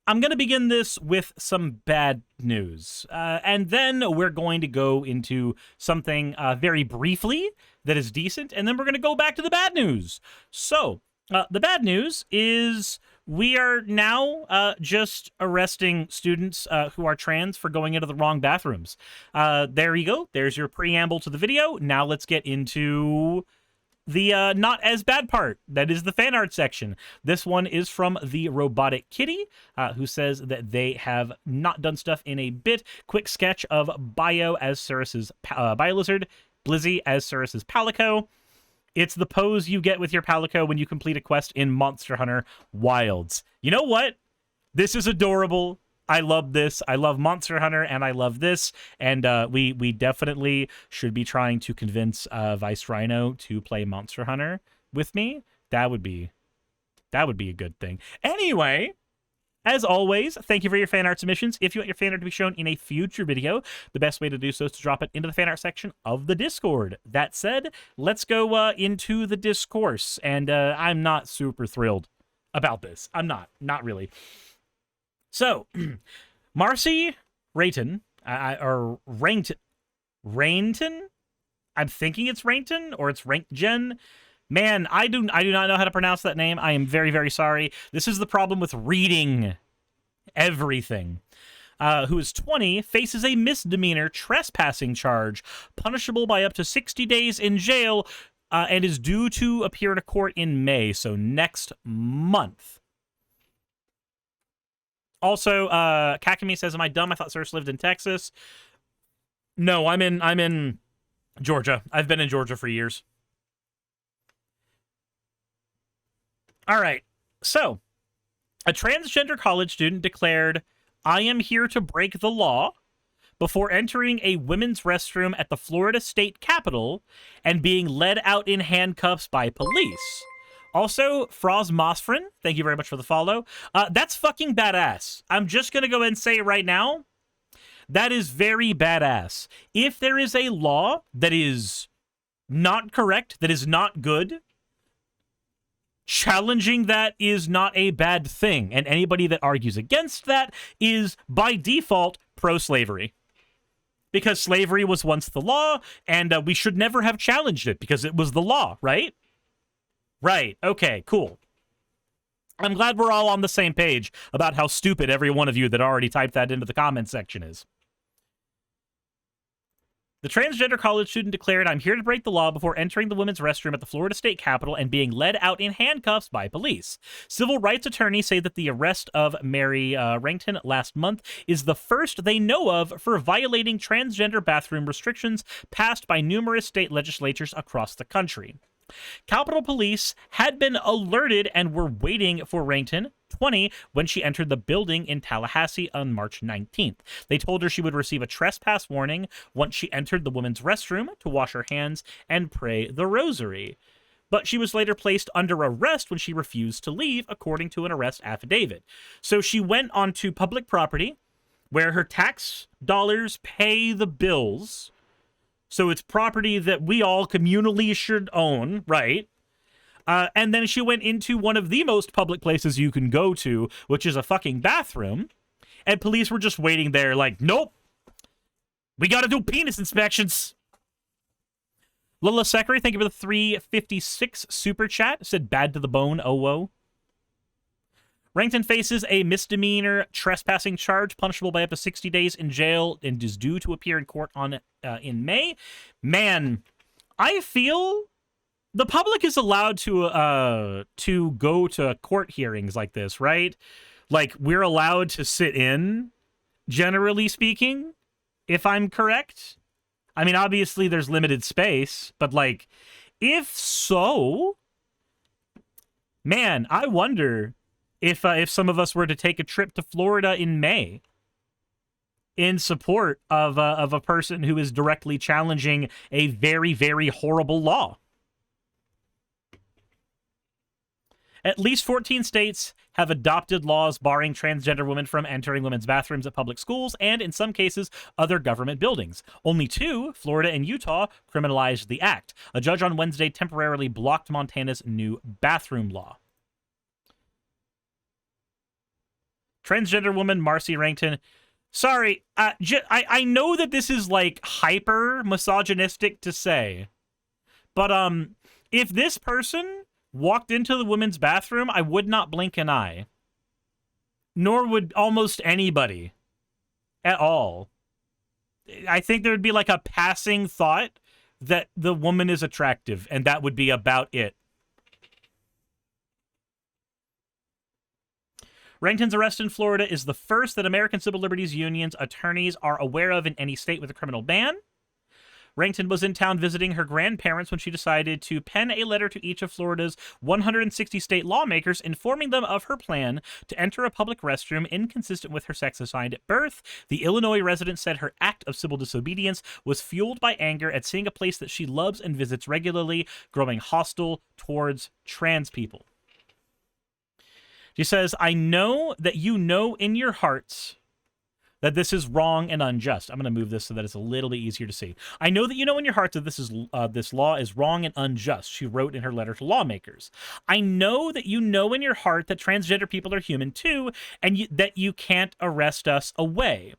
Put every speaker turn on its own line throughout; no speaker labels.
I'm going to begin this with some bad news, and then we're going to go into something very briefly that is decent, and then we're going to go back to the bad news. So, the bad news is we are now just arresting students who are trans for going into the wrong bathrooms. There you go. There's your preamble to the video. Now let's get into the not as bad part. That is the fan art section. This one is from the Robotic Kitty, who says that they have not done stuff in a bit. Quick sketch of Bio as Suris's Biolizard, Blizzy as Suris's Palico. It's the pose you get with your Palico when you complete a quest in Monster Hunter Wilds. You know what? This is adorable. I love this. I love Monster Hunter, and I love this. And we definitely should be trying to convince Vice Rhino to play Monster Hunter with me. That would be a good thing. Anyway, as always, thank you for your fan art submissions. If you want your fan art to be shown in a future video, the best way to do so is to drop it into the fan art section of the Discord. That said, let's go into the discourse. And I'm not super thrilled about this. I'm not really. So, Marcy Rayton, or Rainton? I'm thinking it's Rainton, or it's Rankgen. Man, I do not know how to pronounce that name. I am very, very sorry. This is the problem with reading everything. Who is 20, faces a misdemeanor trespassing charge, punishable by up to 60 days in jail, and is due to appear in a court in May, so next month. Also, Kakami says, "Am I dumb? I thought Suris lived in Texas." No, I'm in Georgia. I've been in Georgia for years. All right. So, a transgender college student declared, "I am here to break the law," before entering a women's restroom at the Florida State Capitol and being led out in handcuffs by police. Also, Froz Mosfrin, thank you very much for the follow. That's fucking badass. I'm just going to go ahead and say right now, that is very badass. If there is a law that is not correct, that is not good, challenging that is not a bad thing. And anybody that argues against that is, by default, pro-slavery. Because slavery was once the law, and we should never have challenged it because it was the law, right? Right. Okay, cool. I'm glad we're all on the same page about how stupid every one of you that already typed that into the comments section is. The transgender college student declared, "I'm here to break the law," before entering the women's restroom at the Florida State Capitol and being led out in handcuffs by police. Civil rights attorneys say that the arrest of Mary Rankton last month is the first they know of for violating transgender bathroom restrictions passed by numerous state legislatures across the country. Capitol Police had been alerted and were waiting for Rankton, 20, when she entered the building in Tallahassee on March 19th. They told her she would receive a trespass warning once she entered the women's restroom to wash her hands and pray the rosary. But she was later placed under arrest when she refused to leave, according to an arrest affidavit. So she went onto public property where her tax dollars pay the bills. So it's property that we all communally should own, right? And then she went into one of the most public places you can go to, which is a fucking bathroom. And police were just waiting there like, nope, we got to do penis inspections. Lila Sekri, thank you for the 356 super chat. Said bad to the bone, oh whoa. Rankton faces a misdemeanor trespassing charge, punishable by up to 60 days in jail, and is due to appear in court in May. Man, I feel the public is allowed to go to court hearings like this, right? Like, we're allowed to sit in, generally speaking, if I'm correct. I mean, obviously there's limited space, but like, if so, man, I wonder if some of us were to take a trip to Florida in May in support of a person who is directly challenging a very, very horrible law. At least 14 states have adopted laws barring transgender women from entering women's bathrooms at public schools and, in some cases, other government buildings. Only 2, Florida and Utah, criminalized the act. A judge on Wednesday temporarily blocked Montana's new bathroom law. Transgender woman Marcy Rankton. Sorry, I know that this is like hyper misogynistic to say, but if this person walked into the women's bathroom, I would not blink an eye. Nor would almost anybody at all. I think there would be like a passing thought that the woman is attractive, and that would be about it. Rankton's arrest in Florida is the first that American Civil Liberties Union's attorneys are aware of in any state with a criminal ban. Rankton was in town visiting her grandparents when she decided to pen a letter to each of Florida's 160 state lawmakers informing them of her plan to enter a public restroom inconsistent with her sex assigned at birth. The Illinois resident said her act of civil disobedience was fueled by anger at seeing a place that she loves and visits regularly growing hostile towards trans people. She says, I know that you know in your hearts that this is wrong and unjust. I'm going to move this so that it's a little bit easier to see. I know that you know in your heart that this law is wrong and unjust, she wrote in her letter to lawmakers. I know that you know in your heart that transgender people are human too, and that you can't arrest us away.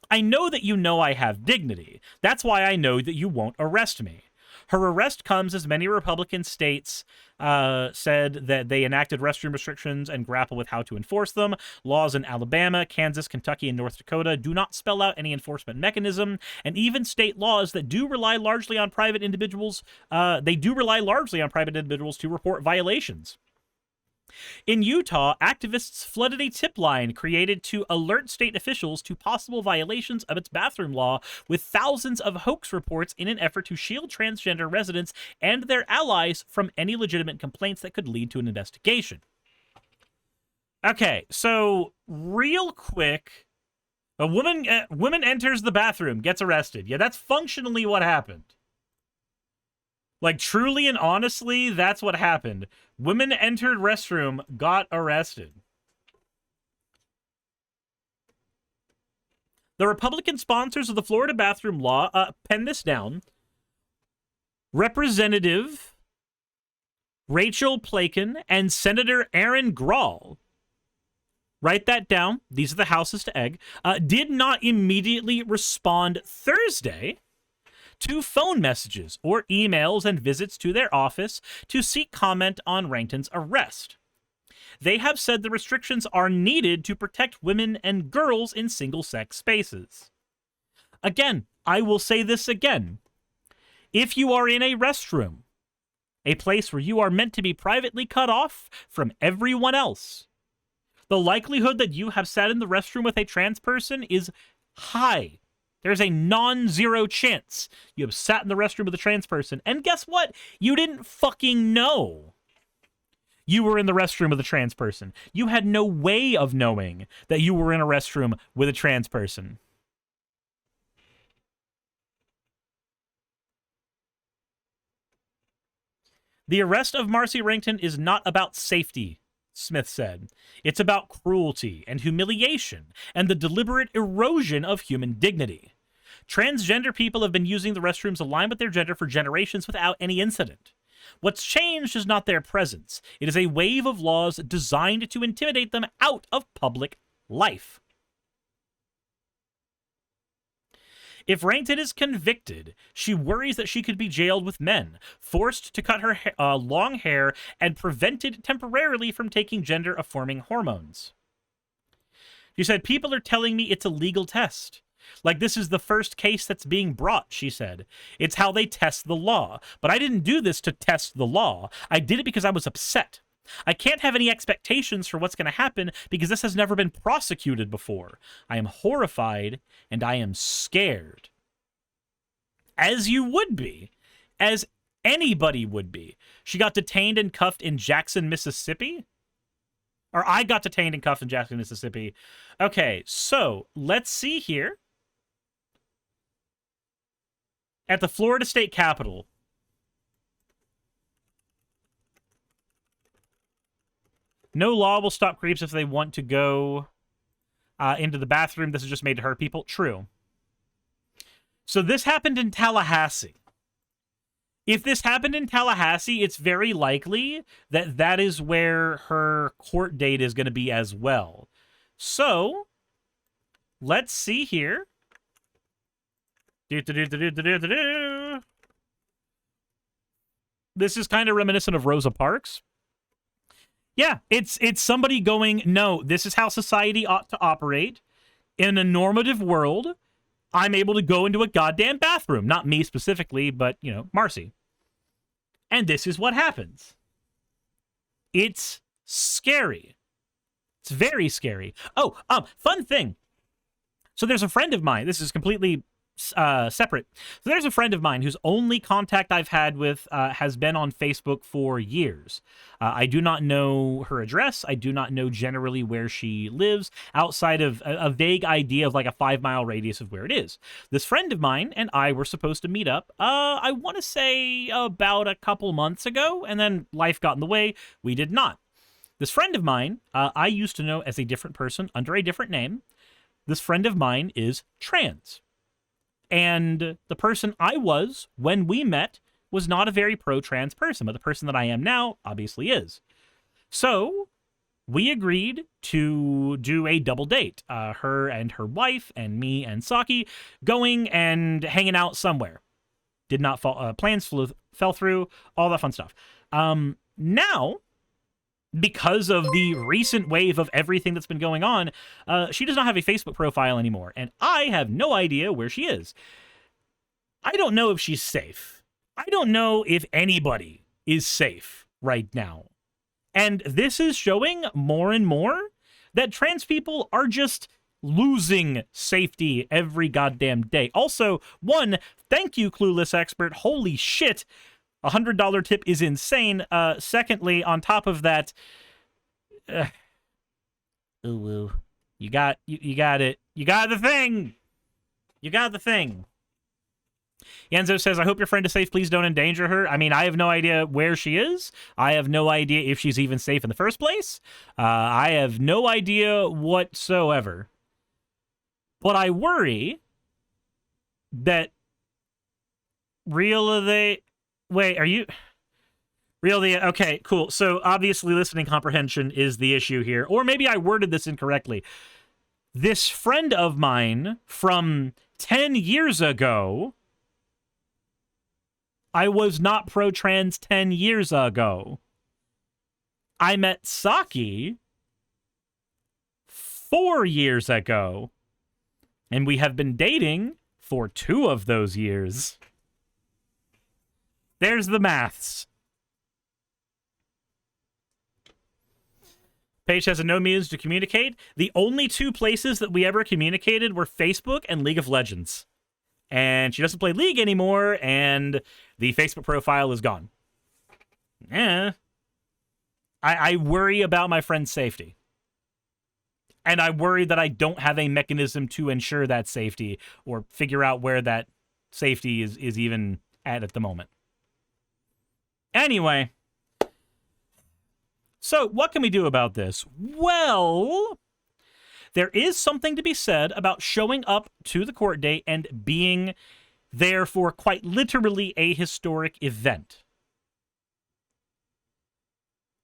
I know that you know I have dignity. That's why I know that you won't arrest me. Her arrest comes as many Republican states said that they enacted restroom restrictions and grapple with how to enforce them. Laws in Alabama, Kansas, Kentucky, and North Dakota do not spell out any enforcement mechanism, and even state laws that do rely largely on private individuals, to report violations. In Utah, activists flooded a tip line created to alert state officials to possible violations of its bathroom law with thousands of hoax reports in an effort to shield transgender residents and their allies from any legitimate complaints that could lead to an investigation. Okay, so real quick, a woman enters the bathroom, gets arrested. Yeah, that's functionally what happened. Like, truly and honestly, that's what happened. Women entered restroom, got arrested. The Republican sponsors of the Florida bathroom law, pen this down. Representative Rachel Plakin and Senator Aaron Grahl, write that down, these are the houses to egg, did not immediately respond Thursday to phone messages or emails and visits to their office to seek comment on Rankton's arrest. They have said the restrictions are needed to protect women and girls in single-sex spaces. Again, I will say this again. If you are in a restroom, a place where you are meant to be privately cut off from everyone else, the likelihood that you have sat in the restroom with a trans person is high. There's a non-zero chance you have sat in the restroom with a trans person. And guess what? You didn't fucking know you were in the restroom with a trans person. You had no way of knowing that you were in a restroom with a trans person. The arrest of Marcy Rankton is not about safety, Smith said. It's about cruelty and humiliation and the deliberate erosion of human dignity. Transgender people have been using the restrooms aligned with their gender for generations without any incident. What's changed is not their presence. It is a wave of laws designed to intimidate them out of public life. If Rankton is convicted, she worries that she could be jailed with men, forced to cut her long hair, and prevented temporarily from taking gender-affirming hormones. She said, people are telling me it's a legal test. Like this is the first case that's being brought, she said. It's how they test the law. But I didn't do this to test the law. I did it because I was upset. I can't have any expectations for what's going to happen because this has never been prosecuted before. I am horrified and I am scared. As you would be. As anybody would be. She got detained and cuffed in Jackson, Mississippi? Or I got detained and cuffed in Jackson, Mississippi. Okay, so let's see here. At the Florida State Capitol, no law will stop creeps if they want to go into the bathroom. This is just made to hurt people. True. So this happened in Tallahassee. If this happened in Tallahassee, it's very likely that that is where her court date is going to be as well. So, let's see here. This is kind of reminiscent of Rosa Parks. Yeah, it's somebody going, no, this is how society ought to operate. In a normative world, I'm able to go into a goddamn bathroom. Not me specifically, but, you know, Marcy. And this is what happens. It's scary. It's very scary. Oh, fun thing. So there's a friend of mine. This is completely separate. So there's a friend of mine whose only contact I've had with has been on Facebook for years. I do not know her address. I do not know generally where she lives, outside of a vague idea of like a 5-mile radius of where it is. This friend of mine and I were supposed to meet up, I want to say about a couple months ago, and then life got in the way. We did not. This friend of mine, I used to know as a different person under a different name. This friend of mine is trans. And the person I was when we met was not a very pro-trans person, but the person that I am now obviously is. So we agreed to do a double date, her and her wife and me and Saki going and hanging out somewhere. Did not fall, plans fell through, all that fun stuff. Now, because of the recent wave of everything that's been going on, she does not have a Facebook profile anymore, and I have no idea where she is. I don't know if she's safe. I don't know if anybody is safe right now. And this is showing more and more that trans people are just losing safety every goddamn day. Also, one, thank you, Clueless Expert. Holy shit. $100 tip is insane. Secondly, on top of that, you got it. You got the thing. You got the thing. Yenzo says, I hope your friend is safe. Please don't endanger her. I mean, I have no idea where she is. I have no idea if she's even safe in the first place. I have no idea whatsoever. But I worry that Wait, are you... Okay, cool. So, obviously, listening comprehension is the issue here. Or maybe I worded this incorrectly. This friend of mine from 10 years ago... I was not pro-trans 10 years ago. I met Saki 4 years ago. And we have been dating for 2 of those years. There's the maths. Paige has no means to communicate. The only 2 places that we ever communicated were Facebook and League of Legends. And she doesn't play League anymore, and the Facebook profile is gone. I worry about my friend's safety. And I worry that I don't have a mechanism to ensure that safety or figure out where that safety is even at the moment. Anyway, so what can we do about this? Well, there is something to be said about showing up to the court date and being there for quite literally a historic event.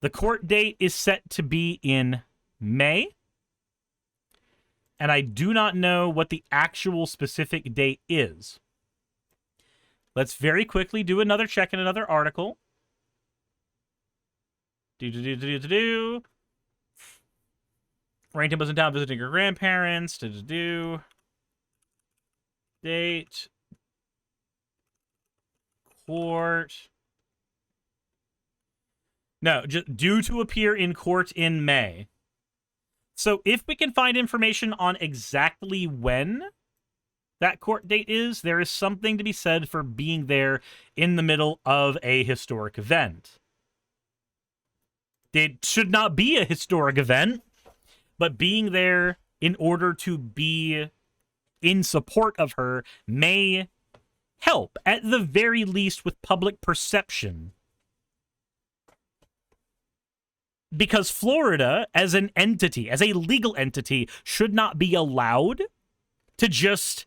The court date is set to be in May, and I do not know what the actual specific date is. Let's very quickly do another check in another article. Rankin was in town visiting her grandparents. Date. Court. No, just due to appear in court in May. So if we can find information on exactly when that court date is, there is something to be said for being there in the middle of a historic event. It should not be a historic event, but being there in order to be in support of her may help, at the very least, with public perception. Because Florida, as an entity, as a legal entity, should not be allowed to just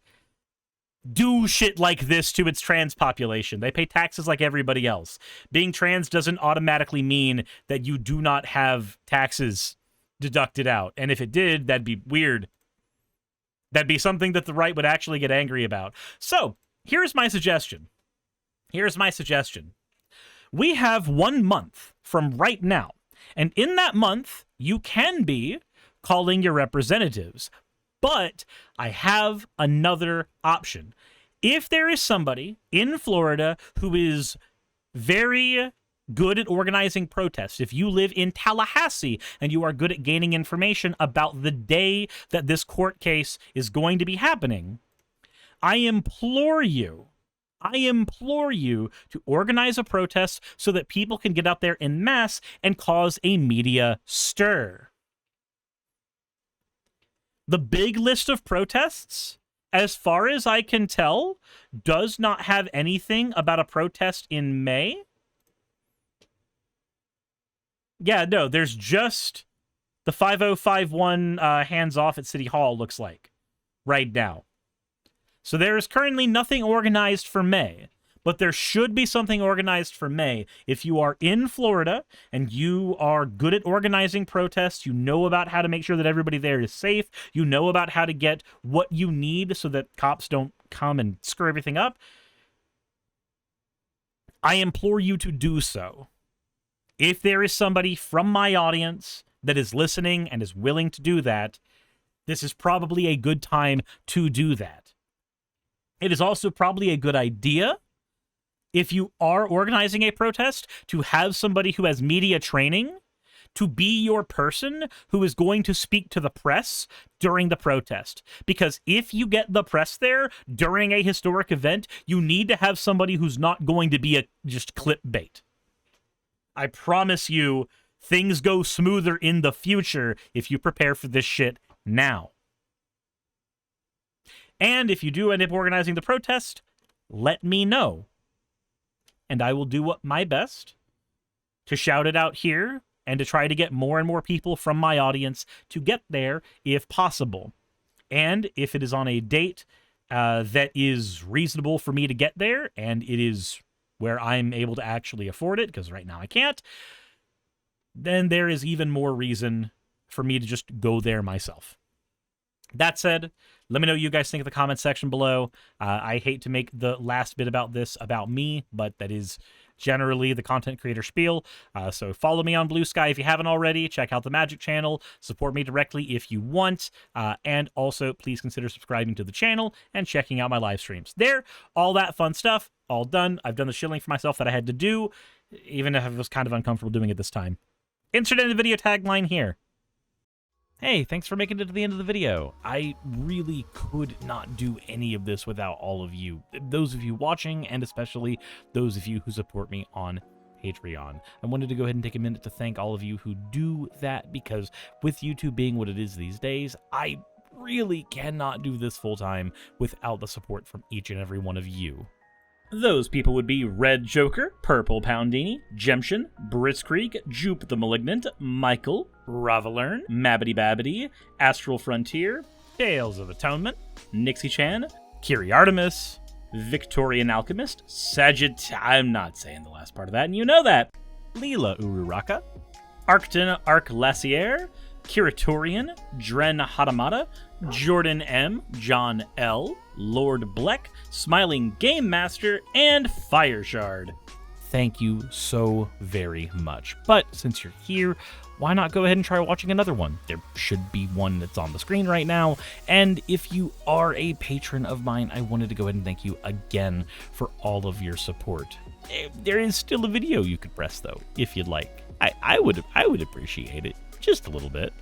do shit like this to its trans population. They pay taxes like everybody else. Being trans doesn't automatically mean that you do not have taxes deducted out. And if it did, that'd be weird. That'd be something that the right would actually get angry about. So, here's my suggestion. We have 1 month from right now. And in that month, you can be calling your representatives. But I have another option. If there is somebody in Florida who is very good at organizing protests, if you live in Tallahassee and you are good at gaining information about the day that this court case is going to be happening, I implore you to organize a protest so that people can get out there en masse and cause a media stir. The big list of protests, as far as I can tell, does not have anything about a protest in May. Yeah, no, there's just the 5051 hands off at City Hall, looks like, right now. So there is currently nothing organized for May, but there should be something organized for May. If you are in Florida and you are good at organizing protests, you know about how to make sure that everybody there is safe, you know about how to get what you need so that cops don't come and screw everything up, I implore you to do so. If there is somebody from my audience that is listening and is willing to do that, this is probably a good time to do that. It is also probably a good idea, if you are organizing a protest, to have somebody who has media training to be your person who is going to speak to the press during the protest. Because if you get the press there during a historic event, you need to have somebody who's not going to be just clickbait. I promise you, things go smoother in the future if you prepare for this shit now. And if you do end up organizing the protest, let me know. And I will do my best to shout it out here and to try to get more and more people from my audience to get there if possible. And if it is on a date that is reasonable for me to get there, and it is where I'm able to actually afford it, because right now I can't, then there is even more reason for me to just go there myself. That said, let me know what you guys think in the comments section below. I hate to make the last bit about this about me, but that is generally the content creator spiel. So follow me on Blue Sky if you haven't already. Check out the Magic channel. Support me directly if you want. And also, please consider subscribing to the channel and checking out my live streams. There, all that fun stuff, all done. I've done the shilling for myself that I had to do, even if I was kind of uncomfortable doing it this time. Insert in the video tagline here. Hey, thanks for making it to the end of the video. I really could not do any of this without all of you. Those of you watching, and especially those of you who support me on Patreon. I wanted to go ahead and take a minute to thank all of you who do that, because with YouTube being what it is these days, I really cannot do this full-time without the support from each and every one of you. Those people would be Red Joker, Purple Poundini, Jemshin, Britzkrieg, Jupe the Malignant, Michael, Ravalern, Mabbity Babbity, Astral Frontier, Tales of Atonement, Nixie Chan, Kiri Artemis, Victorian Alchemist, I'm not saying the last part of that, and you know that, Leela Ururaka, Arcton Arclacier, Kiratorian, Dren Hadamata, Jordan M, John L, Lord Bleck, Smiling Game Master, and Fire Shard. Thank you so very much. But since you're here, why not go ahead and try watching another one? There should be one that's on the screen right now. And if you are a patron of mine, I wanted to go ahead and thank you again for all of your support. There is still a video you could press though, if you'd like. I would appreciate it just a little bit.